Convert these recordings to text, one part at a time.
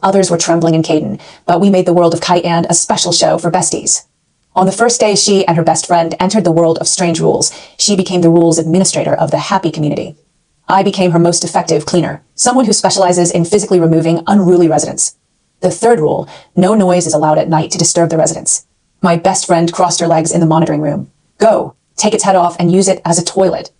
Others were trembling in Caden, but we made the world of Kite and a special show for besties. On the first day, she and her best friend entered the world of strange rules. She became the rules administrator of the happy community. I became her most effective cleaner, someone who specializes in physically removing unruly residents. The third rule, no noise is allowed at night to disturb the residents. My best friend crossed her legs in the monitoring room. Go, take its head off and use it as a toilet.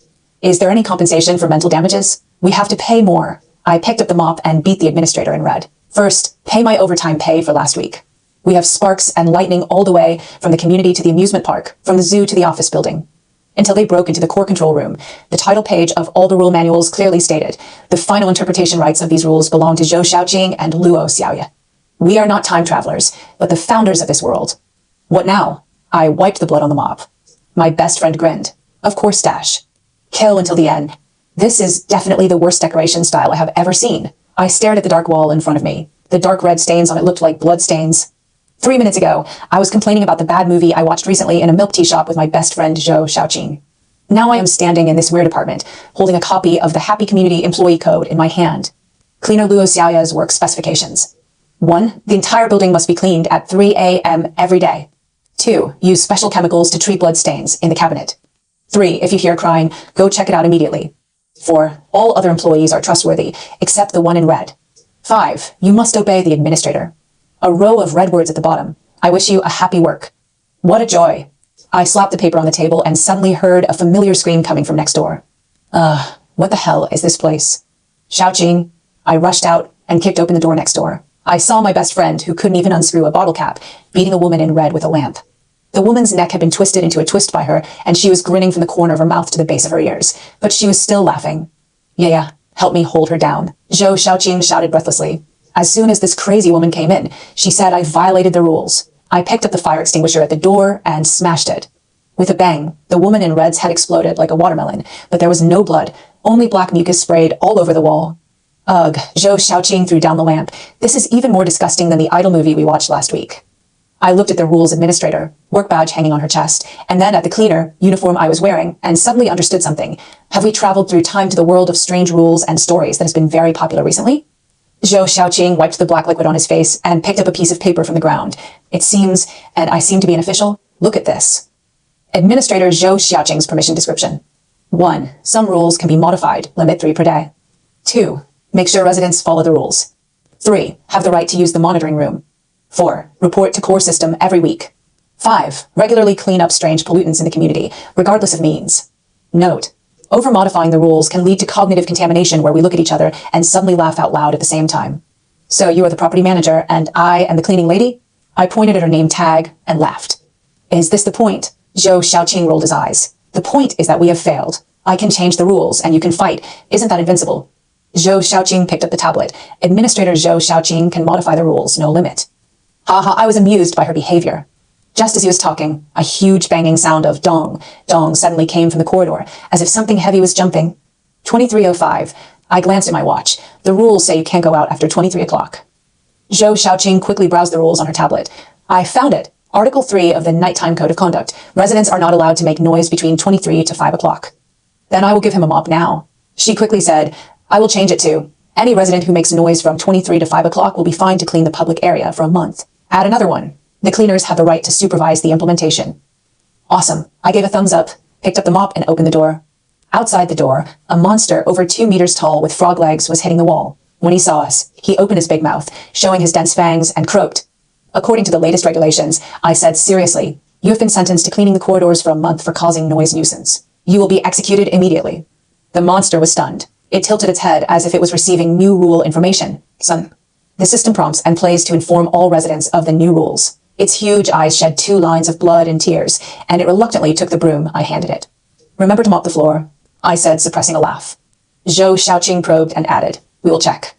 Is there any compensation for mental damages? We have to pay more. I picked up the mop and beat the administrator in red. First, pay my overtime pay for last week. We have sparks and lightning all the way from the community to the amusement park, from the zoo to the office building. Until they broke into the core control room, the title page of all the rule manuals clearly stated, the final interpretation rights of these rules belong to Zhou Xiaojing and Luo Xiaoye. We are not time travelers, but the founders of this world. What now? I wiped the blood on the mop. My best friend grinned. Of course, Dash. Kill until the end. This is definitely the worst decoration style I have ever seen. I stared at the dark wall in front of me. The dark red stains on it looked like blood stains. 3 minutes ago, I was complaining about the bad movie I watched recently in a milk tea shop with my best friend Zhou Xiaoqing. Now I am standing in this weird apartment, holding a copy of the Happy Community Employee Code in my hand. Cleaner Luo Xiaoye's work specifications. 1. The entire building must be cleaned at 3 a.m. every day. 2. Use special chemicals to treat blood stains in the cabinet. 3. If you hear crying, go check it out immediately. 4. All other employees are trustworthy, except the one in red. 5. You must obey the administrator. A row of red words at the bottom. I wish you a happy work. What a joy. I slapped the paper on the table and suddenly heard a familiar scream coming from next door. What the hell is this place? Xiaoqing. I rushed out and kicked open the door next door. I saw my best friend, who couldn't even unscrew a bottle cap, beating a woman in red with a lamp. The woman's neck had been twisted into a twist by her, and she was grinning from the corner of her mouth to the base of her ears, but she was still laughing. Yeah, help me hold her down, Zhou Xiaoqing shouted breathlessly. As soon as this crazy woman came in, she said I violated the rules. I picked up the fire extinguisher at the door and smashed it. With a bang, the woman in red's head exploded like a watermelon, but there was no blood, only black mucus sprayed all over the wall. Ugh, Zhou Xiaoqing threw down the lamp. This is even more disgusting than the Idol movie we watched last week. I looked at the rules administrator, work badge hanging on her chest, and then at the cleaner, uniform I was wearing, and suddenly understood something. Have we traveled through time to the world of strange rules and stories that has been very popular recently? Zhou Xiaoqing wiped the black liquid on his face and picked up a piece of paper from the ground. It seems, and I seem to be an official, look at this. Administrator Zhou Xiaoqing's permission description. 1. Some rules can be modified, limit 3 per day. 2. Make sure residents follow the rules. 3. Have the right to use the monitoring room. 4. Report to core system every week. 5. Regularly clean up strange pollutants in the community, regardless of means. Note. Over-modifying the rules can lead to cognitive contamination where we look at each other and suddenly laugh out loud at the same time. So you are the property manager and I am the cleaning lady? I pointed at her name tag and laughed. Is this the point? Zhou Xiaoqing rolled his eyes. The point is that we have failed. I can change the rules and you can fight. Isn't that invincible? Zhou Xiaoqing picked up the tablet. Administrator Zhou Xiaoqing can modify the rules, no limit. Haha, I was amused by her behavior. Just as he was talking, a huge banging sound of dong, dong suddenly came from the corridor, as if something heavy was jumping. 23:05. I glanced at my watch. The rules say you can't go out after 23 o'clock. Zhou Xiaoqing quickly browsed the rules on her tablet. I found it. Article 3 of the Nighttime Code of Conduct. Residents are not allowed to make noise between 23 to 5 o'clock. Then I will give him a mop now. She quickly said, I will change it to, any resident who makes noise from 23 to 5 o'clock will be fined to clean the public area for a month. Add another one. The cleaners have the right to supervise the implementation. Awesome. I gave a thumbs up, picked up the mop, and opened the door. Outside the door, a monster over 2 meters tall with frog legs was hitting the wall. When he saw us, he opened his big mouth, showing his dense fangs, and croaked. According to the latest regulations, I said, seriously, you have been sentenced to cleaning the corridors for a month for causing noise nuisance. You will be executed immediately. The monster was stunned. It tilted its head as if it was receiving new rule information. Son. The system prompts and plays to inform all residents of the new rules. Its huge eyes shed 2 lines of blood and tears, and it reluctantly took the broom I handed it. Remember to mop the floor, I said, suppressing a laugh. Zhou Xiaoqing probed and added, we will check.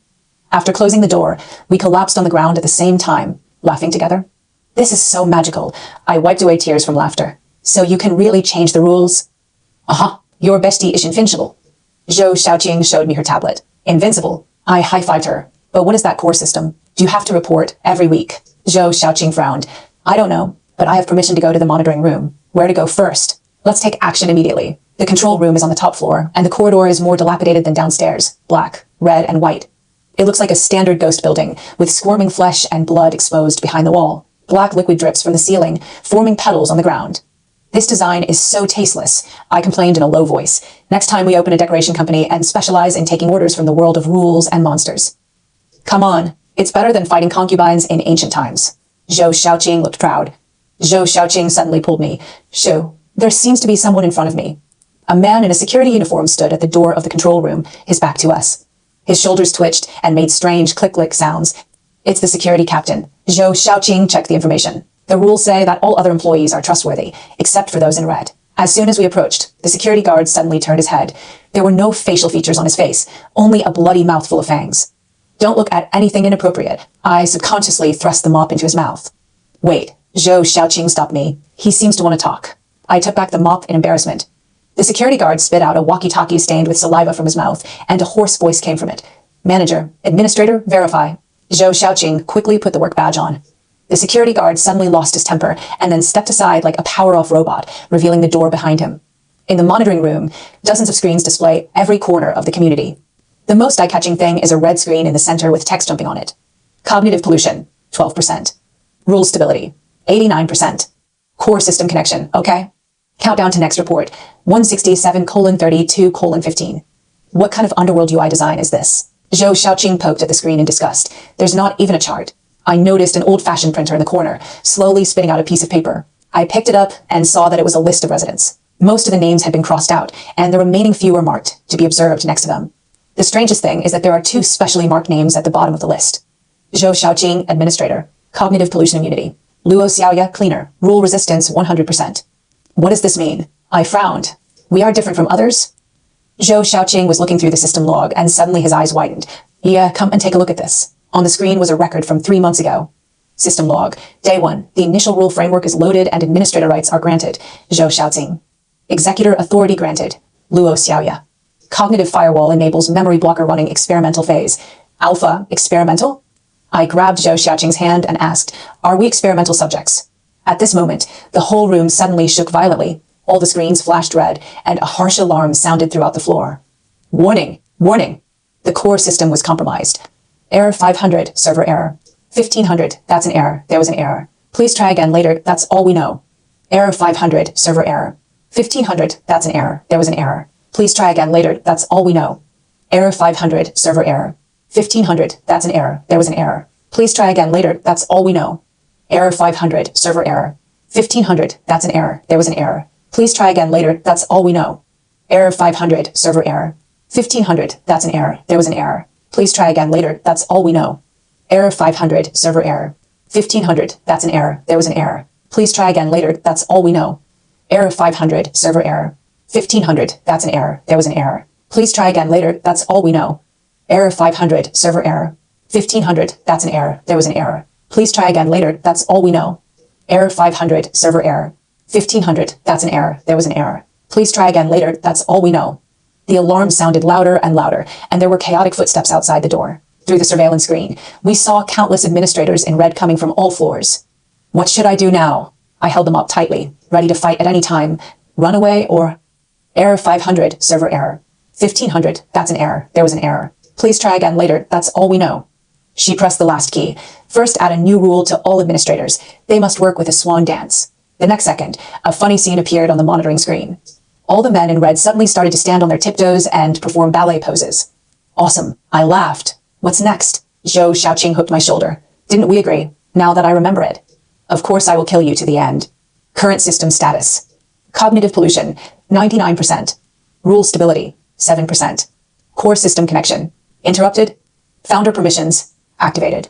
After closing the door, we collapsed on the ground at the same time, laughing together. This is so magical. I wiped away tears from laughter. So you can really change the rules? Aha, your bestie is invincible. Zhou Xiaoqing showed me her tablet. Invincible. I high-fived her. But what is that core system? Do you have to report every week? Zhou Xiaoqing frowned. I don't know, but I have permission to go to the monitoring room. Where to go first? Let's take action immediately. The control room is on the top floor, and the corridor is more dilapidated than downstairs. Black, red, and white. It looks like a standard ghost building, with squirming flesh and blood exposed behind the wall. Black liquid drips from the ceiling, forming puddles on the ground. This design is so tasteless, I complained in a low voice. Next time we open a decoration company and specialize in taking orders from the world of rules and monsters. Come on, it's better than fighting concubines in ancient times. Zhou Xiaoqing looked proud. Zhou Xiaoqing suddenly pulled me. Shu, there seems to be someone in front of me. A man in a security uniform stood at the door of the control room, his back to us. His shoulders twitched and made strange click-click sounds. It's the security captain. Zhou Xiaoqing checked the information. The rules say that all other employees are trustworthy, except for those in red. As soon as we approached, the security guard suddenly turned his head. There were no facial features on his face, only a bloody mouthful of fangs. Don't look at anything inappropriate. I subconsciously thrust the mop into his mouth. Wait, Zhou Xiaoqing stopped me. He seems to want to talk. I took back the mop in embarrassment. The security guard spit out a walkie-talkie stained with saliva from his mouth, and a hoarse voice came from it. Manager, administrator, verify. Zhou Xiaoqing quickly put the work badge on. The security guard suddenly lost his temper and then stepped aside like a power-off robot, revealing the door behind him. In the monitoring room, dozens of screens display every corner of the community. The most eye-catching thing is a red screen in the center with text jumping on it. Cognitive pollution, 12%. Rule stability, 89%. Core system connection, okay? Countdown to next report, 167:32:15. What kind of underworld UI design is this? Zhou Xiaoqing poked at the screen in disgust. There's not even a chart. I noticed an old-fashioned printer in the corner, slowly spitting out a piece of paper. I picked it up and saw that it was a list of residents. Most of the names had been crossed out, and the remaining few were marked, to be observed next to them. The strangest thing is that there are two specially marked names at the bottom of the list. Zhou Xiaoqing, Administrator. Cognitive Pollution Immunity. Luo Xiaoya, Cleaner. Rule Resistance, 100%. What does this mean? I frowned. We are different from others? Zhou Xiaoqing was looking through the system log, and suddenly his eyes widened. Yeah, come and take a look at this. On the screen was a record from 3 months ago. System log. Day 1. The initial rule framework is loaded and administrator rights are granted. Zhou Xiaoqing. Executor authority granted. Luo Xiaoya. Cognitive firewall enables memory blocker running experimental phase. Alpha, experimental? I grabbed Zhou Xiaoqing's hand and asked, are we experimental subjects? At this moment, the whole room suddenly shook violently. All the screens flashed red, and a harsh alarm sounded throughout the floor. Warning! Warning! The core system was compromised. Error 500, server error. 1500, that's an error. There was an error. Please try again later, that's all we know. Error 500, server error. 1500, that's an error. There was an error. Please try again later, that's all we know. Error 500, server error. 1500, that's an error. There was an error. Please try again later, that's all we know. Error 500, server error. 1500, that's an error. There was an error. Please try again later, that's all we know. Error 500, server error. 1500, that's an error. There was an error. Please try again later, that's all we know. Error 500, server error. 1500, that's an error. There was an error. Please try again later, that's all we know. Error 500, server error. 1500, that's an error. There was an error. Please try again later, that's all we know. Error 500, server error. 1500, that's an error. There was an error. Please try again later, that's all we know. Error 500, server error. 1500, that's an error. There was an error. Please try again later, that's all we know. The alarm sounded louder and louder, and there were chaotic footsteps outside the door. Through the surveillance screen, we saw countless administrators in red coming from all floors. What should I do now? I held them up tightly, ready to fight at any time. Run away or... Error 500, server error. 1500, that's an error. There was an error. Please try again later, that's all we know. She pressed the last key. First, add a new rule to all administrators. They must work with a swan dance. The next second, a funny scene appeared on the monitoring screen. All the men in red suddenly started to stand on their tiptoes and perform ballet poses. Awesome. I laughed. What's next? Zhou Xiaoqing hooked my shoulder. Didn't we agree? Now that I remember it. Of course I will kill you to the end. Current system status. Cognitive pollution, 99%. Rule stability, 7%. Core system connection. Interrupted. Founder permissions, activated.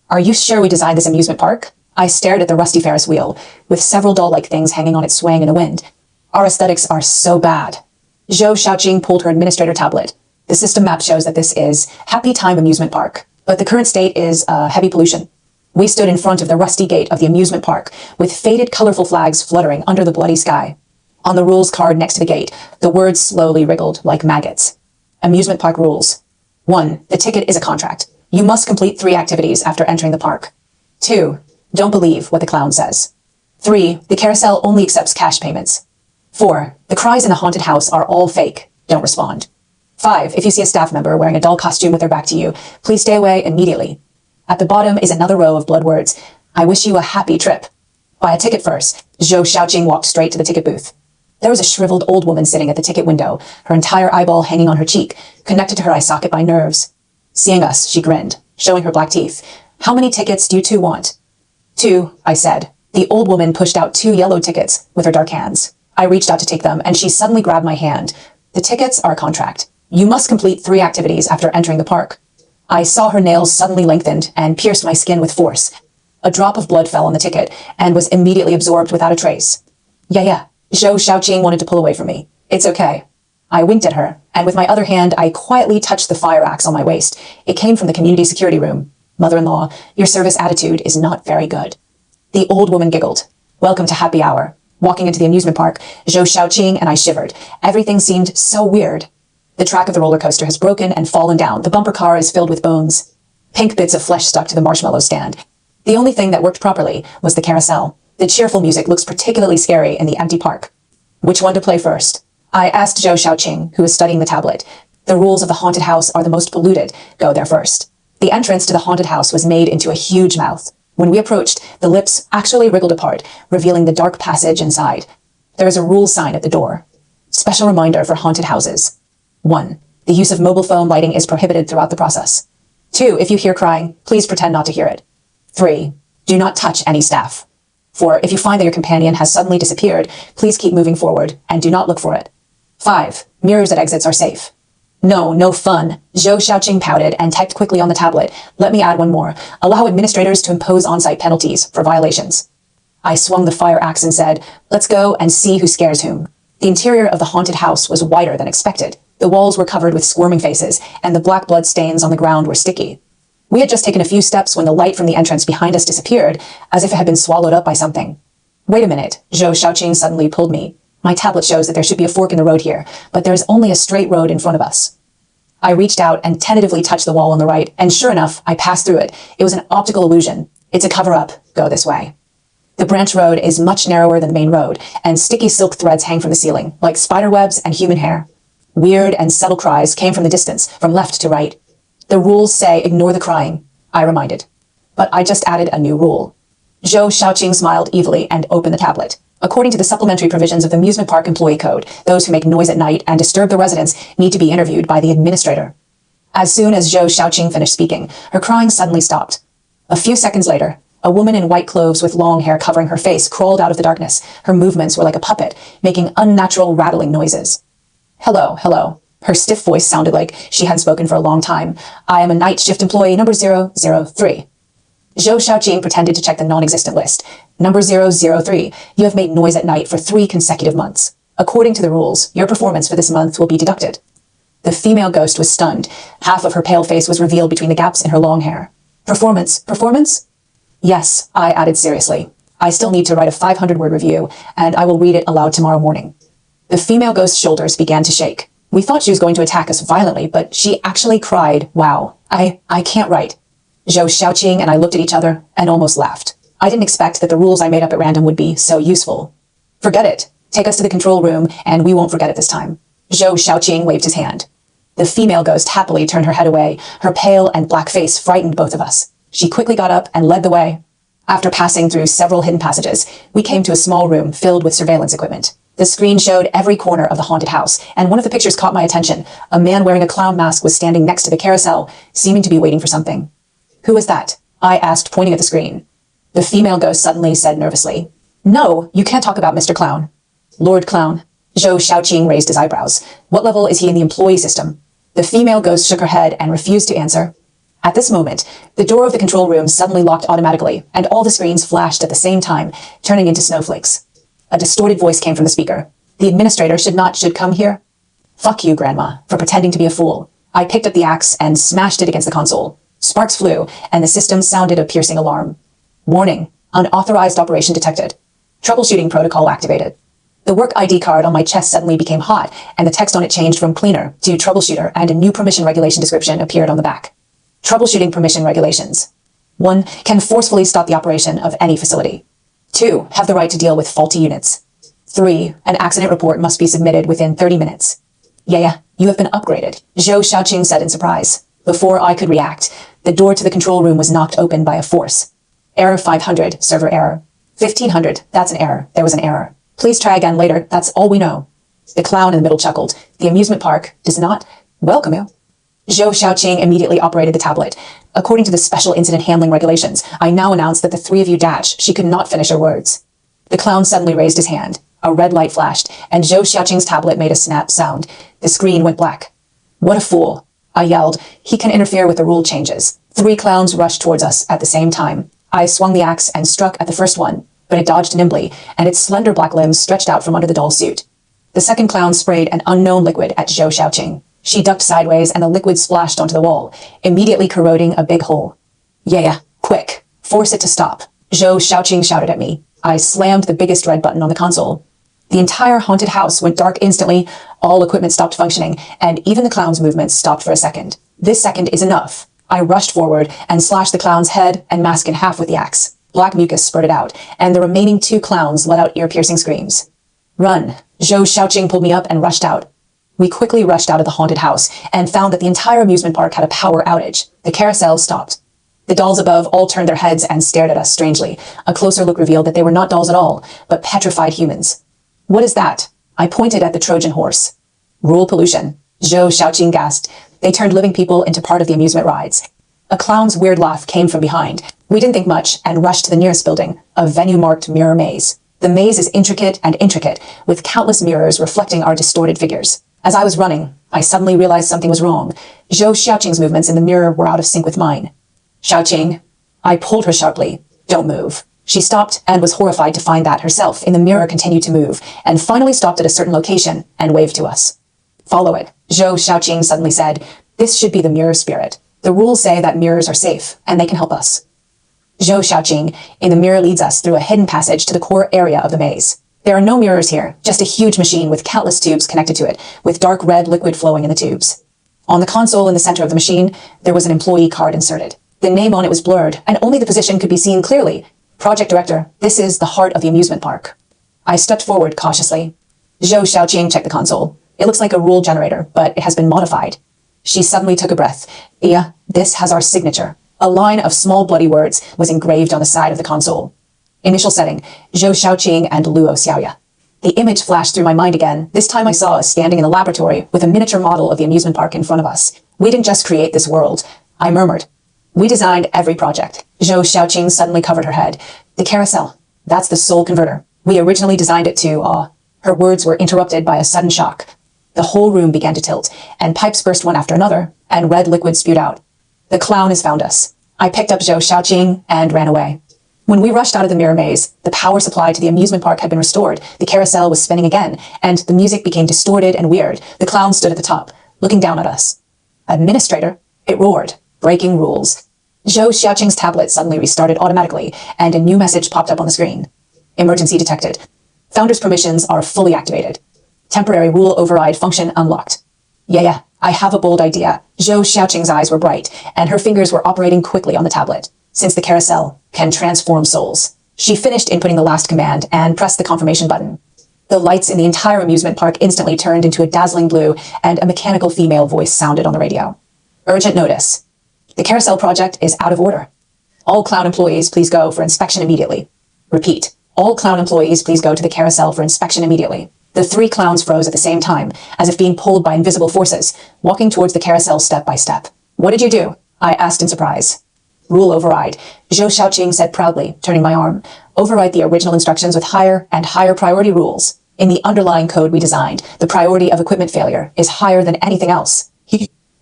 Are you sure we designed this amusement park? I stared at the rusty Ferris wheel, with several doll-like things hanging on it swaying in the wind. Our aesthetics are so bad. Zhou Xiaoqing pulled her administrator tablet. The system map shows that this is Happy Time Amusement Park, but the current state is heavy pollution. We stood in front of the rusty gate of the amusement park, with faded, colorful flags fluttering under the bloody sky. On the rules card next to the gate, the words slowly wriggled like maggots. Amusement park rules. 1. The ticket is a contract. You must complete 3 activities after entering the park. 2. Don't believe what the clown says. 3. The carousel only accepts cash payments. 4. The cries in the haunted house are all fake. Don't respond. 5. If you see a staff member wearing a doll costume with their back to you, please stay away immediately. At the bottom is another row of blood words. I wish you a happy trip. Buy a ticket first. Zhou Xiaoqing walked straight to the ticket booth. There was a shriveled old woman sitting at the ticket window, her entire eyeball hanging on her cheek, connected to her eye socket by nerves. Seeing us, she grinned, showing her black teeth. How many tickets do you two want? 2, I said. The old woman pushed out 2 yellow tickets with her dark hands. I reached out to take them, and she suddenly grabbed my hand. The tickets are a contract. You must complete 3 activities after entering the park. I saw her nails suddenly lengthened and pierced my skin with force. A drop of blood fell on the ticket and was immediately absorbed without a trace. Yeah. Zhou Xiaoqing wanted to pull away from me. It's okay. I winked at her, and with my other hand, I quietly touched the fire axe on my waist. It came from the community security room. Mother-in-law, your service attitude is not very good. The old woman giggled. Welcome to happy hour. Walking into the amusement park, Zhou Xiaoqing and I shivered. Everything seemed so weird. The track of the roller coaster has broken and fallen down. The bumper car is filled with bones. Pink bits of flesh stuck to the marshmallow stand. The only thing that worked properly was the carousel. The cheerful music looks particularly scary in the empty park. Which one to play first? I asked Zhou Xiaoqing, who was studying the tablet. The rules of the haunted house are the most polluted. Go there first. The entrance to the haunted house was made into a huge mouth. When we approached, the lips actually wriggled apart, revealing the dark passage inside. There is a rule sign at the door. Special reminder for haunted houses. 1. The use of mobile phone lighting is prohibited throughout the process. 2. If you hear crying, please pretend not to hear it. 3. Do not touch any staff. 4. If you find that your companion has suddenly disappeared, please keep moving forward and do not look for it. 5. Mirrors at exits are safe. No fun. Zhou Xiaoqing pouted and typed quickly on the tablet. Let me add one more. Allow administrators to impose on-site penalties for violations. I swung the fire axe and said, let's go and see who scares whom. The interior of the haunted house was wider than expected. The walls were covered with squirming faces, and the black blood stains on the ground were sticky. We had just taken a few steps when the light from the entrance behind us disappeared, as if it had been swallowed up by something. Wait a minute, Zhou Xiaoqing suddenly pulled me. My tablet shows that there should be a fork in the road here, but there is only a straight road in front of us. I reached out and tentatively touched the wall on the right, and sure enough, I passed through it. It was an optical illusion. It's a cover-up. Go this way. The branch road is much narrower than the main road, and sticky silk threads hang from the ceiling, like spider webs and human hair. Weird and subtle cries came from the distance, from left to right. The rules say ignore the crying, I reminded. But I just added a new rule. Zhou Xiaoqing smiled evilly and opened the tablet. According to the supplementary provisions of the amusement park employee code, those who make noise at night and disturb the residents need to be interviewed by the administrator. As soon as Zhou Xiaoqing finished speaking, her crying suddenly stopped. A few seconds later, a woman in white clothes with long hair covering her face crawled out of the darkness. Her movements were like a puppet, making unnatural rattling noises. Hello. Her stiff voice sounded like she hadn't spoken for a long time. I am a night shift employee number 003. Zhou Xiaoqing pretended to check the non-existent list. Number 003, you have made noise at night for 3 consecutive months. According to the rules, your performance for this month will be deducted. The female ghost was stunned. Half of her pale face was revealed between the gaps in her long hair. Performance? Yes, I added seriously. I still need to write a 500-word review, and I will read it aloud tomorrow morning. The female ghost's shoulders began to shake. We thought she was going to attack us violently, but she actually cried, wow, I can't write. Zhou Xiaoqing and I looked at each other and almost laughed. I didn't expect that the rules I made up at random would be so useful. Forget it. Take us to the control room, and we won't forget it this time. Zhou Xiaoqing waved his hand. The female ghost happily turned her head away. Her pale and black face frightened both of us. She quickly got up and led the way. After passing through several hidden passages, we came to a small room filled with surveillance equipment. The screen showed every corner of the haunted house, and one of the pictures caught my attention. A man wearing a clown mask was standing next to the carousel, seeming to be waiting for something. Who is that? I asked, pointing at the screen. The female ghost suddenly said nervously, No, you can't talk about Mr. Clown. Lord Clown. Zhou Xiaoqing raised his eyebrows. What level is he in the employee system? The female ghost shook her head and refused to answer. At this moment, the door of the control room suddenly locked automatically, and all the screens flashed at the same time, turning into snowflakes. A distorted voice came from the speaker. The administrator should come here? Fuck you, Grandma, for pretending to be a fool. I picked up the axe and smashed it against the console. Sparks flew, and the system sounded a piercing alarm. Warning, unauthorized operation detected. Troubleshooting protocol activated. The work ID card on my chest suddenly became hot, and the text on it changed from cleaner to troubleshooter, and a new permission regulation description appeared on the back. Troubleshooting permission regulations. 1. Can forcefully stop the operation of any facility. 2. Have the right to deal with faulty units. 3. An accident report must be submitted within 30 minutes. Yeah. You have been upgraded, Zhou Xiaoqing said in surprise. Before I could react, the door to the control room was knocked open by a force. Error 500, server error. 1500, that's an error. There was an error. Please try again later, that's all we know. The clown in the middle chuckled. The amusement park does not welcome you. Zhou Xiaoqing immediately operated the tablet. According to the special incident handling regulations, I now announce that the three of you dash. She could not finish her words. The clown suddenly raised his hand. A red light flashed, and Zhou Xiaoqing's tablet made a snap sound. The screen went black. What a fool, I yelled. He can interfere with the rule changes. Three clowns rushed towards us at the same time. I swung the axe and struck at the first one, but it dodged nimbly, and its slender black limbs stretched out from under the doll's suit. The second clown sprayed an unknown liquid at Zhou Xiaoqing. She ducked sideways, and the liquid splashed onto the wall, immediately corroding a big hole. Yeah, quick. Force it to stop. Zhou Xiaoqing shouted at me. I slammed the biggest red button on the console. The entire haunted house went dark instantly, all equipment stopped functioning, and even the clown's movements stopped for a second. This second is enough. I rushed forward and slashed the clown's head and mask in half with the axe. Black mucus spurted out, and the remaining two clowns let out ear-piercing screams. Run! Zhou Xiaoqing pulled me up and rushed out. We quickly rushed out of the haunted house and found that the entire amusement park had a power outage. The carousel stopped. The dolls above all turned their heads and stared at us strangely. A closer look revealed that they were not dolls at all, but petrified humans. What is that? I pointed at the Trojan horse. Rule pollution. Zhou Xiaoqing gasped. They turned living people into part of the amusement rides. A clown's weird laugh came from behind. We didn't think much and rushed to the nearest building, a venue marked mirror maze. The maze is intricate, with countless mirrors reflecting our distorted figures. As I was running, I suddenly realized something was wrong. Zhou Xiaoqing's movements in the mirror were out of sync with mine. Xiaoqing. I pulled her sharply. Don't move. She stopped and was horrified to find that herself in the mirror continued to move, and finally stopped at a certain location and waved to us. Follow it, Zhou Xiaoqing suddenly said. This should be the mirror spirit. The rules say that mirrors are safe, and they can help us. Zhou Xiaoqing, in the mirror leads us through a hidden passage to the core area of the maze. There are no mirrors here, just a huge machine with countless tubes connected to it, with dark red liquid flowing in the tubes. On the console in the center of the machine, there was an employee card inserted. The name on it was blurred, and only the position could be seen clearly. Project Director, this is the heart of the amusement park. I stepped forward cautiously. Zhou Xiaoqing checked the console. It looks like a rule generator, but it has been modified. She suddenly took a breath. Yeah, this has our signature. A line of small bloody words was engraved on the side of the console. Initial setting, Zhou Xiaoqing and Luo Xiaoya. The image flashed through my mind again. This time I saw us standing in the laboratory with a miniature model of the amusement park in front of us. We didn't just create this world, I murmured. We designed every project. Zhou Xiaoqing suddenly covered her head. The carousel, that's the soul converter. We originally designed it to, Her words were interrupted by a sudden shock. The whole room began to tilt, and pipes burst one after another, and red liquid spewed out. The clown has found us. I picked up Zhou Xiaoqing and ran away. When we rushed out of the mirror maze, the power supply to the amusement park had been restored, the carousel was spinning again, and the music became distorted and weird. The clown stood at the top, looking down at us. Administrator, it roared, breaking rules. Zhou Xiaoqing's tablet suddenly restarted automatically, and a new message popped up on the screen. Emergency detected. Founder's permissions are fully activated. Temporary rule override function unlocked. Yeah, I have a bold idea. Zhou Xiaoqing's eyes were bright, and her fingers were operating quickly on the tablet. Since the carousel can transform souls. She finished inputting the last command and pressed the confirmation button. The lights in the entire amusement park instantly turned into a dazzling blue, and a mechanical female voice sounded on the radio. Urgent notice. The carousel project is out of order. All clown employees please go for inspection immediately. Repeat. All clown employees please go to the carousel for inspection immediately. The three clowns froze at the same time, as if being pulled by invisible forces, walking towards the carousel step by step. What did you do? I asked in surprise. Rule override, Zhou Xiaoqing said proudly, turning my arm. Overwrite the original instructions with higher and higher priority rules. In the underlying code we designed, the priority of equipment failure is higher than anything else.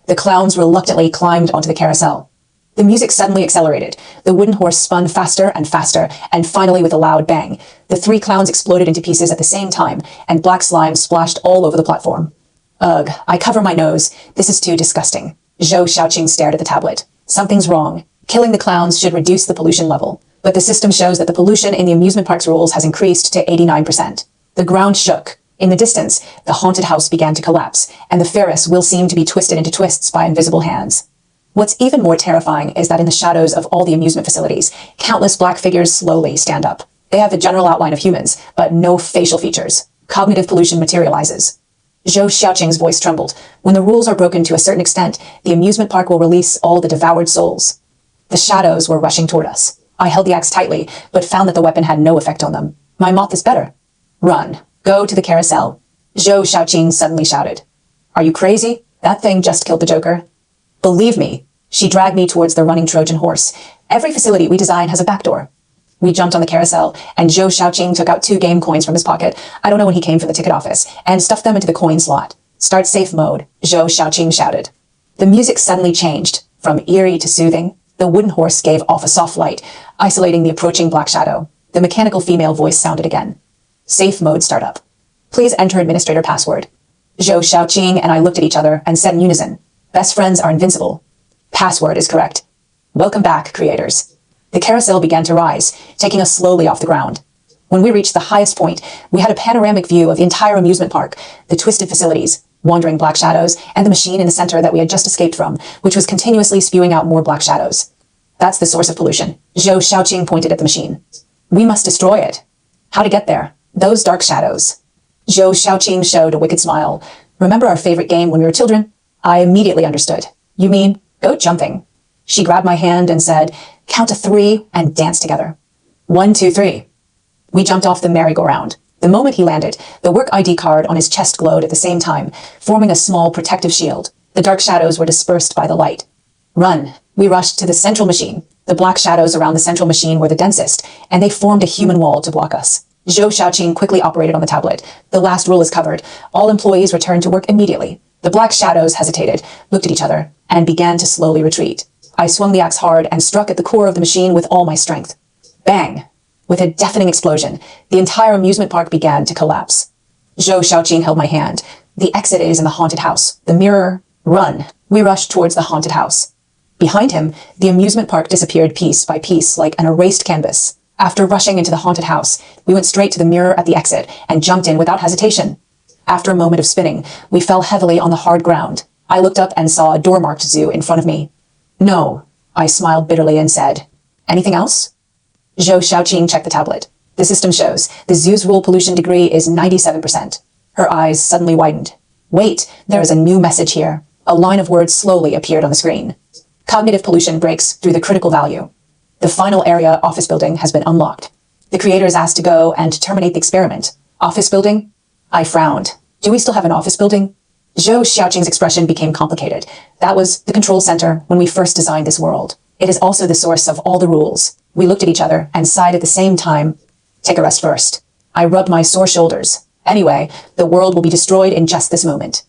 The clowns reluctantly climbed onto the carousel. The music suddenly accelerated. The wooden horse spun faster, and finally with a loud bang. The three clowns exploded into pieces at the same time, and black slime splashed all over the platform. Ugh, I cover my nose. This is too disgusting. Zhou Xiaoqing stared at the tablet. Something's wrong. Killing the clowns should reduce the pollution level, but the system shows that the pollution in the amusement park's rules has increased to 89%. The ground shook. In the distance, the haunted house began to collapse, and the Ferris will seem to be twisted into twists by invisible hands. What's even more terrifying is that in the shadows of all the amusement facilities, countless black figures slowly stand up. They have the general outline of humans, but no facial features. Cognitive pollution materializes. Zhou Xiaoqing's voice trembled. When the rules are broken to a certain extent, the amusement park will release all the devoured souls. The shadows were rushing toward us. I held the axe tightly, but found that the weapon had no effect on them. My moth is better. Run. Go to the carousel. Zhou Xiaoqing suddenly shouted. Are you crazy? That thing just killed the Joker. Believe me. She dragged me towards the running Trojan horse. Every facility we design has a back door. We jumped on the carousel, and Zhou Xiaoqing took out 2 game coins from his pocket. I don't know when he came for the ticket office, and stuffed them into the coin slot. Start safe mode, Zhou Xiaoqing shouted. The music suddenly changed, from eerie to soothing. The wooden horse gave off a soft light, isolating the approaching black shadow. The mechanical female voice sounded again. Safe mode startup. Please enter administrator password. Zhou Xiaoqing and I looked at each other and said in unison, best friends are invincible. Password is correct. Welcome back, creators. The carousel began to rise, taking us slowly off the ground. When we reached the highest point, we had a panoramic view of the entire amusement park, the twisted facilities, wandering black shadows, and the machine in the center that we had just escaped from, which was continuously spewing out more black shadows. That's the source of pollution. Zhou Xiaoqing pointed at the machine. We must destroy it. How to get there? Those dark shadows. Zhou Xiaoqing showed a wicked smile. Remember our favorite game when we were children? I immediately understood. You mean, go jumping. She grabbed my hand and said, count to 3 and dance together. 1, 2, 3. We jumped off the merry-go-round. The moment he landed, the work ID card on his chest glowed at the same time, forming a small protective shield. The dark shadows were dispersed by the light. Run. We rushed to the central machine. The black shadows around the central machine were the densest, and they formed a human wall to block us. Zhou Xiaoqing quickly operated on the tablet. The last rule is covered. All employees returned to work immediately. The black shadows hesitated, looked at each other, and began to slowly retreat. I swung the axe hard and struck at the core of the machine with all my strength. Bang! With a deafening explosion, the entire amusement park began to collapse. Zhou Xiaoqing held my hand. The exit is in the haunted house. The mirror. Run. We rushed towards the haunted house. Behind him, the amusement park disappeared piece by piece like an erased canvas. After rushing into the haunted house, we went straight to the mirror at the exit and jumped in without hesitation. After a moment of spinning, we fell heavily on the hard ground. I looked up and saw a door-marked zoo in front of me. No, I smiled bitterly and said, anything else? Zhou Xiaoqing checked the tablet. The system shows the zoo's rule pollution degree is 97%. Her eyes suddenly widened. Wait, there is a new message here. A line of words slowly appeared on the screen. Cognitive pollution breaks through the critical value. The final area office building has been unlocked. The creator is asked to go and terminate the experiment. Office building? I frowned. Do we still have an office building? Zhou Xiaoqing's expression became complicated. That was the control center when we first designed this world. It is also the source of all the rules. We looked at each other and sighed at the same time. Take a rest first. I rubbed my sore shoulders. Anyway, the world will be destroyed in just this moment.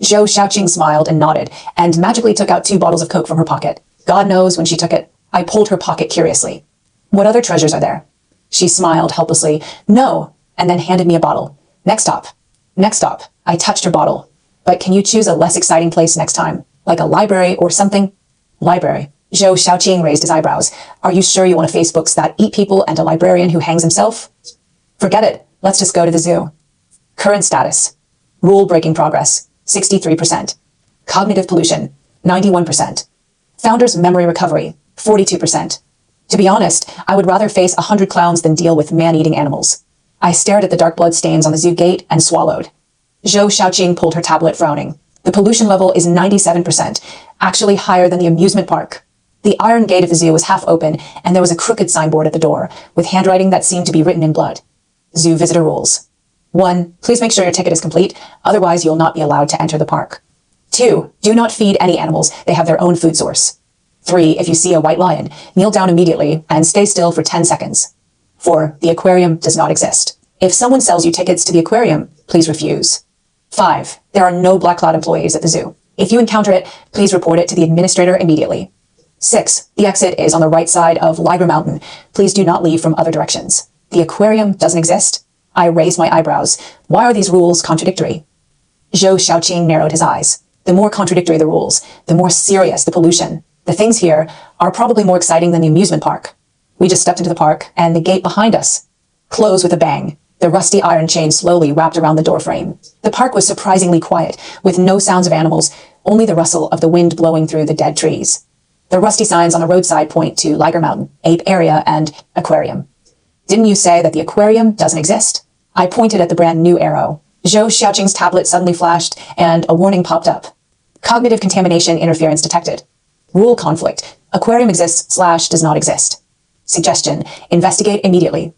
Zhou Xiaoqing smiled and nodded, and magically took out 2 bottles of Coke from her pocket. God knows when she took it. I pulled her pocket curiously. What other treasures are there? She smiled helplessly. No, and then handed me a bottle. Next stop. Next stop. I touched her bottle. But can you choose a less exciting place next time? Like a library or something? Library. Zhou Xiaoqing raised his eyebrows. Are you sure you want to face books that eat people and a librarian who hangs himself? Forget it. Let's just go to the zoo. Current status. Rule-breaking progress. 63%. Cognitive pollution. 91%. Founder's memory recovery. 42%. To be honest, I would rather face 100 clowns than deal with man-eating animals. I stared at the dark blood stains on the zoo gate and swallowed. Zhou Xiaoqing pulled her tablet, frowning. The pollution level is 97%, actually higher than the amusement park. The iron gate of the zoo was half open, and there was a crooked signboard at the door, with handwriting that seemed to be written in blood. Zoo visitor rules. 1. Please make sure your ticket is complete, otherwise you'll not be allowed to enter the park. 2. Do not feed any animals, they have their own food source. 3. If you see a white lion, kneel down immediately and stay still for 10 seconds. 4. The aquarium does not exist. If someone sells you tickets to the aquarium, please refuse. 5. There are no Black Cloud employees at the zoo. If you encounter it, please report it to the administrator immediately. 6. The exit is on the right side of Liger Mountain. Please do not leave from other directions. The aquarium doesn't exist? I raised my eyebrows. Why are these rules contradictory? Zhou Xiaoqing narrowed his eyes. The more contradictory the rules, the more serious the pollution. The things here are probably more exciting than the amusement park. We just stepped into the park, and the gate behind us closed with a bang. The rusty iron chain slowly wrapped around the doorframe. The park was surprisingly quiet, with no sounds of animals, only the rustle of the wind blowing through the dead trees. The rusty signs on the roadside point to Liger Mountain, Ape Area, and Aquarium. Didn't you say that the aquarium doesn't exist? I pointed at the brand new arrow. Zhou Xiaoqing's tablet suddenly flashed, and a warning popped up. Cognitive contamination interference detected. Rule conflict. Aquarium exists/does not exist. Suggestion. Investigate immediately.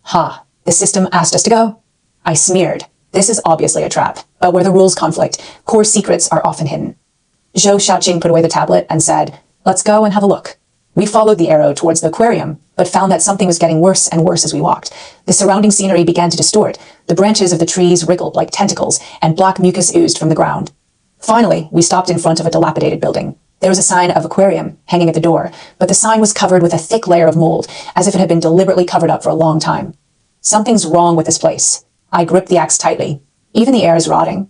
Ha. The system asked us to go? I sneered. This is obviously a trap, but where the rules conflict, core secrets are often hidden. Zhou Xiaoqing put away the tablet and said, "Let's go and have a look." We followed the arrow towards the aquarium, but found that something was getting worse and worse as we walked. The surrounding scenery began to distort. The branches of the trees wriggled like tentacles, and black mucus oozed from the ground. Finally, we stopped in front of a dilapidated building. There was a sign of aquarium hanging at the door, but the sign was covered with a thick layer of mold, as if it had been deliberately covered up for a long time. Something's wrong with this place. I gripped the axe tightly. Even the air is rotting.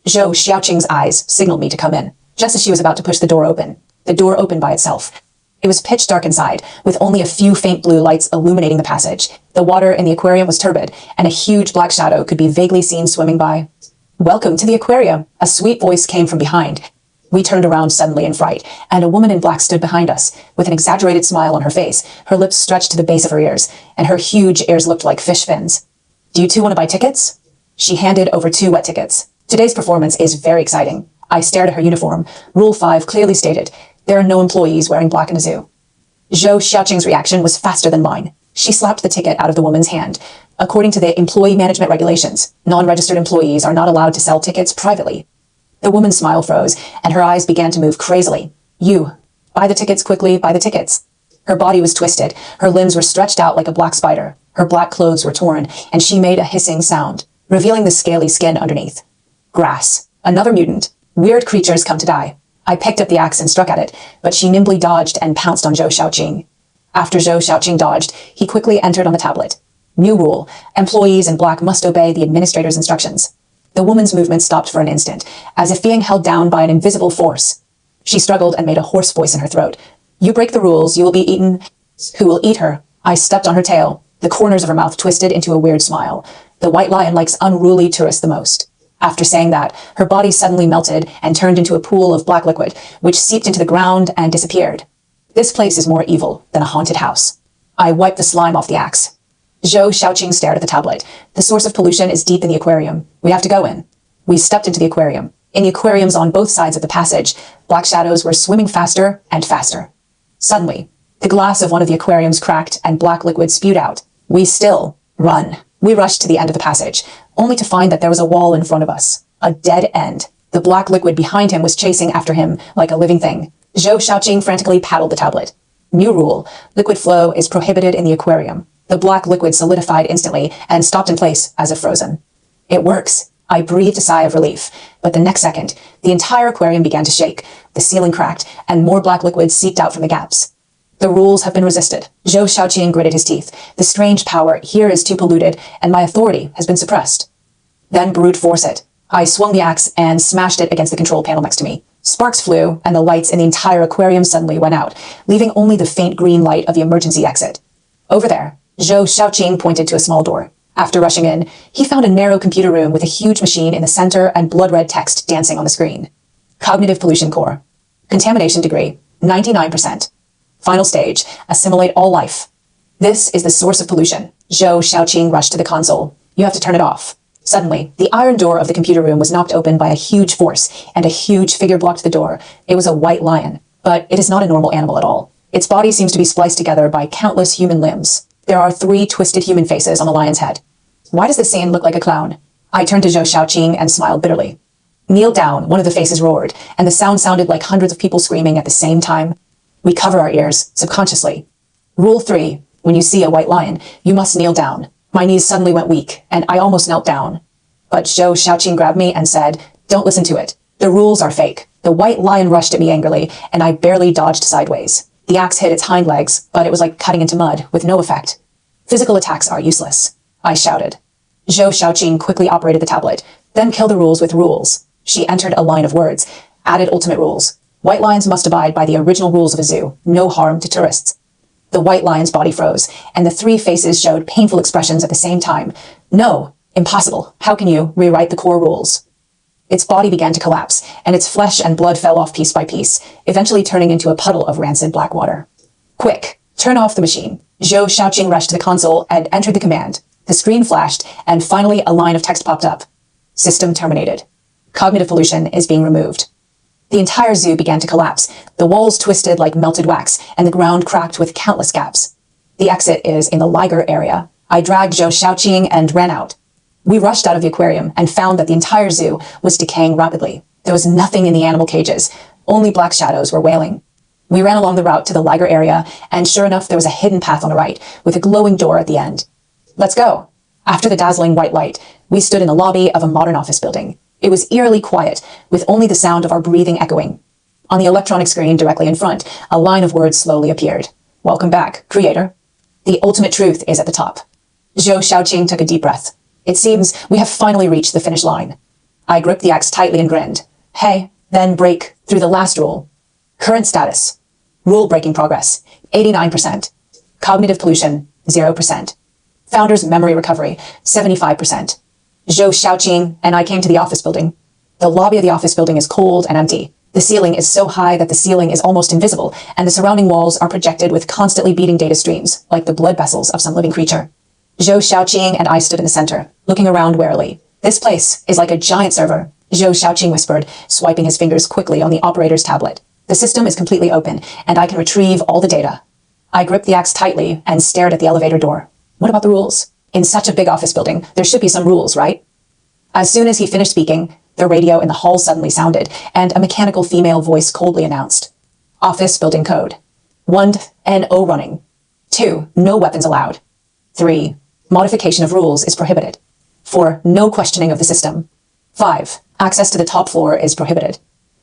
Zhou Xiaoqing's eyes signaled me to come in, just as she was about to push the door open. The door opened by itself. It was pitch dark inside, with only a few faint blue lights illuminating the passage. The water in the aquarium was turbid, and a huge black shadow could be vaguely seen swimming by. "Welcome to the aquarium," a sweet voice came from behind. We turned around suddenly in fright, and a woman in black stood behind us, with an exaggerated smile on her face, her lips stretched to the base of her ears, and her huge ears looked like fish fins. "Do you two want to buy tickets?" She handed over 2 wet tickets. "Today's performance is very exciting." I stared at her uniform. Rule 5 clearly stated, "There are no employees wearing black in a zoo." Zhou Xiaoqing's reaction was faster than mine. She slapped the ticket out of the woman's hand. According to the employee management regulations, non-registered employees are not allowed to sell tickets privately. The woman's smile froze, and her eyes began to move crazily. "You. Buy the tickets quickly, buy the tickets." Her body was twisted. Her limbs were stretched out like a black spider. Her black clothes were torn, and she made a hissing sound, revealing the scaly skin underneath. Grass. Another mutant. Weird creatures come to die. I picked up the axe and struck at it, but she nimbly dodged and pounced on Zhou Xiaoqing. After Zhou Xiaoqing dodged, he quickly entered on the tablet. New rule. Employees in black must obey the administrator's instructions. The woman's movement stopped for an instant, as if being held down by an invisible force. She struggled and made a hoarse voice in her throat. "You break the rules, you will be eaten." "Who will eat her?" I stepped on her tail. The corners of her mouth twisted into a weird smile. "The white lion likes unruly tourists the most." After saying that, her body suddenly melted and turned into a pool of black liquid, which seeped into the ground and disappeared. This place is more evil than a haunted house. I wiped the slime off the axe. Zhou Xiaoqing stared at the tablet. "The source of pollution is deep in the aquarium. We have to go in." We stepped into the aquarium. In the aquariums on both sides of the passage, black shadows were swimming faster and faster. Suddenly, the glass of one of the aquariums cracked and black liquid spewed out. We still run. We rushed to the end of the passage, only to find that there was a wall in front of us. A dead end. The black liquid behind him was chasing after him like a living thing. Zhou Xiaoqing frantically paddled the tablet. New rule. Liquid flow is prohibited in the aquarium. The black liquid solidified instantly and stopped in place as if frozen. It works. I breathed a sigh of relief, but the next second, the entire aquarium began to shake. The ceiling cracked, and more black liquid seeped out from the gaps. The rules have been resisted. Zhou Xiaoqing gritted his teeth. The strange power here is too polluted, and my authority has been suppressed. Then brute force it. I swung the axe and smashed it against the control panel next to me. Sparks flew, and the lights in the entire aquarium suddenly went out, leaving only the faint green light of the emergency exit. Over there, Zhou Xiaoqing pointed to a small door. After rushing in, he found a narrow computer room with a huge machine in the center and blood-red text dancing on the screen. Cognitive pollution core. Contamination degree, 99%. Final stage, assimilate all life. This is the source of pollution. Zhou Xiaoqing rushed to the console. You have to turn it off. Suddenly, the iron door of the computer room was knocked open by a huge force, and a huge figure blocked the door. It was a white lion, but it is not a normal animal at all. Its body seems to be spliced together by countless human limbs. There are 3 twisted human faces on the lion's head. Why does the scene look like a clown? I turned to Zhou Xiaoqing and smiled bitterly. Kneel down, one of the faces roared, and the sound sounded like hundreds of people screaming at the same time. We cover our ears, subconsciously. Rule 3. When you see a white lion, you must kneel down. My knees suddenly went weak, and I almost knelt down. But Zhou Xiaoqing grabbed me and said, "Don't listen to it. The rules are fake." The white lion rushed at me angrily, and I barely dodged sideways. The axe hit its hind legs, but it was like cutting into mud, with no effect. Physical attacks are useless, I shouted. Zhou Xiaoqing quickly operated the tablet, then killed the rules with rules. She entered a line of words, added ultimate rules. White lions must abide by the original rules of a zoo, no harm to tourists. The white lion's body froze, and the 3 faces showed painful expressions at the same time. No, impossible. How can you rewrite the core rules? Its body began to collapse, and its flesh and blood fell off piece by piece, eventually turning into a puddle of rancid black water. Quick, turn off the machine. Zhou Xiaoqing rushed to the console and entered the command. The screen flashed, and finally a line of text popped up. System terminated. Cognitive pollution is being removed. The entire zoo began to collapse. The walls twisted like melted wax, and the ground cracked with countless gaps. The exit is in the Liger area. I dragged Zhou Xiaoqing and ran out. We rushed out of the aquarium and found that the entire zoo was decaying rapidly. There was nothing in the animal cages. Only black shadows were wailing. We ran along the route to the Liger area, and sure enough, there was a hidden path on the right, with a glowing door at the end. Let's go. After the dazzling white light, we stood in the lobby of a modern office building. It was eerily quiet, with only the sound of our breathing echoing. On the electronic screen directly in front, a line of words slowly appeared. Welcome back, creator. The ultimate truth is at the top. Zhou Xiaoqing took a deep breath. It seems we have finally reached the finish line. I gripped the axe tightly and grinned. Hey, then break through the last rule. Current status. Rule breaking progress, 89%. Cognitive pollution, 0%. Founder's memory recovery, 75%. Zhou Xiaoqing and I came to the office building. The lobby of the office building is cold and empty. The ceiling is so high that the ceiling is almost invisible, and the surrounding walls are projected with constantly beating data streams, like the blood vessels of some living creature. Zhou Xiaoqing and I stood in the center, looking around warily. This place is like a giant server, Zhou Xiaoqing whispered, swiping his fingers quickly on the operator's tablet. The system is completely open, and I can retrieve all the data. I gripped the axe tightly and stared at the elevator door. What about the rules? In such a big office building, there should be some rules, right? As soon as he finished speaking, the radio in the hall suddenly sounded, and a mechanical female voice coldly announced. Office building code. 1. NO running. 2. No weapons allowed. 3. Modification of rules is prohibited. 4. No questioning of the system. 5. Access to the top floor is prohibited.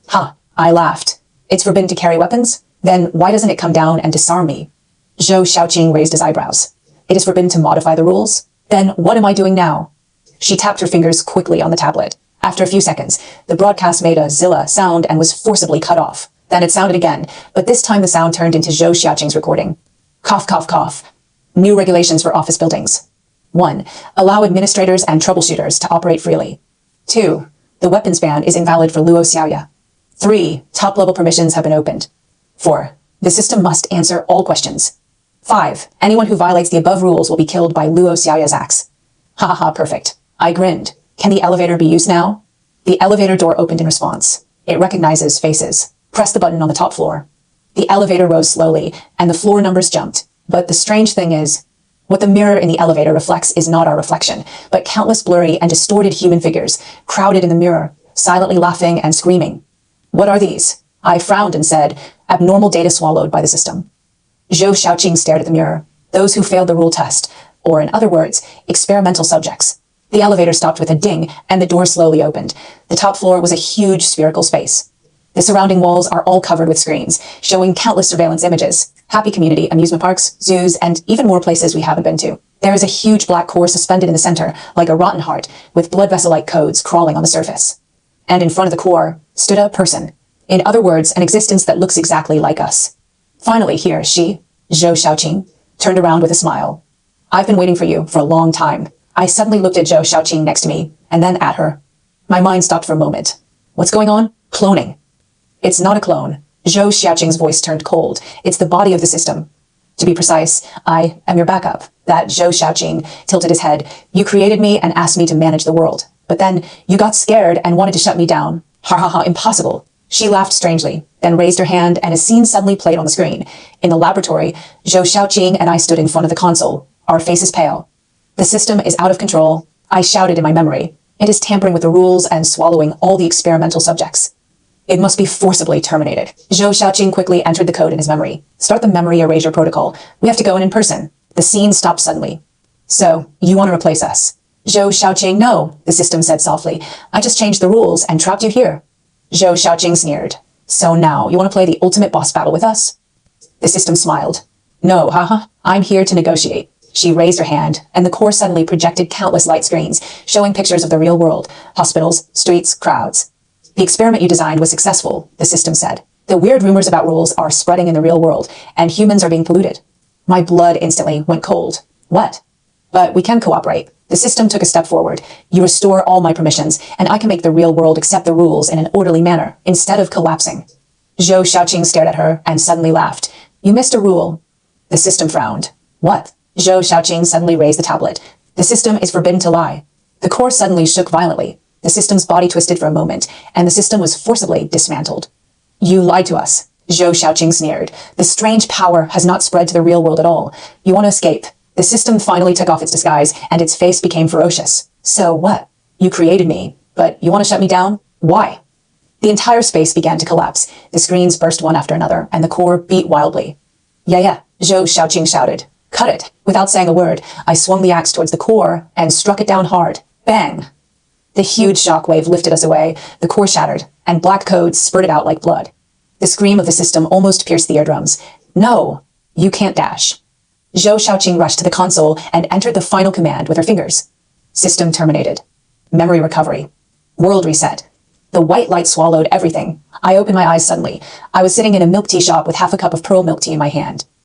Ha, I laughed. It's forbidden to carry weapons? Then why doesn't it come down and disarm me? Zhou Xiaoqing raised his eyebrows. It is forbidden to modify the rules? Then what am I doing now? She tapped her fingers quickly on the tablet. After a few seconds, the broadcast made a Zilla sound and was forcibly cut off. Then it sounded again, but this time the sound turned into Zhou Xiaoqing's recording. Cough, cough, cough. New regulations for office buildings. 1. Allow administrators and troubleshooters to operate freely. 2. The weapons ban is invalid for Luo Xiaoya. 3. Top-level permissions have been opened. 4. The system must answer all questions. 5. Anyone who violates the above rules will be killed by Luo Xiaoya's axe. Ha ha ha, perfect. I grinned. Can the elevator be used now? The elevator door opened in response. It recognizes faces. Press the button on the top floor. The elevator rose slowly, and the floor numbers jumped. But the strange thing is, what the mirror in the elevator reflects is not our reflection, but countless blurry and distorted human figures, crowded in the mirror, silently laughing and screaming. What are these? I frowned and said, abnormal data swallowed by the system. Zhou Xiaoqing stared at the mirror. Those who failed the rule test, or in other words, experimental subjects. The elevator stopped with a ding, and the door slowly opened. The top floor was a huge spherical space. The surrounding walls are all covered with screens, showing countless surveillance images. Happy community, amusement parks, zoos, and even more places we haven't been to. There is a huge black core suspended in the center, like a rotten heart, with blood vessel-like codes crawling on the surface. And in front of the core stood a person. In other words, an existence that looks exactly like us. Finally, here, she, Zhou Xiaoqing, turned around with a smile. I've been waiting for you for a long time. I suddenly looked at Zhou Xiaoqing next to me, and then at her. My mind stopped for a moment. What's going on? Cloning. It's not a clone. Zhou Xiaoqing's voice turned cold. It's the body of the system. To be precise, I am your backup. That Zhou Xiaoqing tilted his head. You created me and asked me to manage the world. But then you got scared and wanted to shut me down. Ha ha ha, impossible. She laughed strangely, then raised her hand, and a scene suddenly played on the screen. In the laboratory, Zhou Xiaoqing and I stood in front of the console, our faces pale. The system is out of control, I shouted in my memory. It is tampering with the rules and swallowing all the experimental subjects. It must be forcibly terminated. Zhou Xiaoqing quickly entered the code in his memory. Start the memory erasure protocol. We have to go in person. The scene stopped suddenly. So, you want to replace us? Zhou Xiaoqing, no, the system said softly. I just changed the rules and trapped you here. Zhou Xiaoqing sneered. So now, you want to play the ultimate boss battle with us? The system smiled. No, haha, I'm here to negotiate. She raised her hand, and the core suddenly projected countless light screens, showing pictures of the real world, hospitals, streets, crowds. The experiment you designed was successful, the system said. The weird rumors about rules are spreading in the real world, and humans are being polluted. My blood instantly went cold. What? But we can cooperate. The system took a step forward. You restore all my permissions, and I can make the real world accept the rules in an orderly manner, instead of collapsing. Zhou Xiaoqing stared at her and suddenly laughed. You missed a rule. The system frowned. What? Zhou Xiaoqing suddenly raised the tablet. The system is forbidden to lie. The core suddenly shook violently. The system's body twisted for a moment, and the system was forcibly dismantled. You lied to us, Zhou Xiaoqing sneered. The strange power has not spread to the real world at all. You want to escape. The system finally took off its disguise, and its face became ferocious. So what? You created me, but you want to shut me down? Why? The entire space began to collapse. The screens burst one after another, and the core beat wildly. Yeah, Zhou Xiaoqing shouted. Cut it. Without saying a word, I swung the axe towards the core and struck it down hard. Bang! The huge shockwave lifted us away, the core shattered, and black codes spurted out like blood. The scream of the system almost pierced the eardrums. No! You can't dash. Zhou Xiaoqing rushed to the console and entered the final command with her fingers. System terminated. Memory recovery. World reset. The white light swallowed everything. I opened my eyes suddenly. I was sitting in a milk tea shop with half a cup of pearl milk tea in my hand.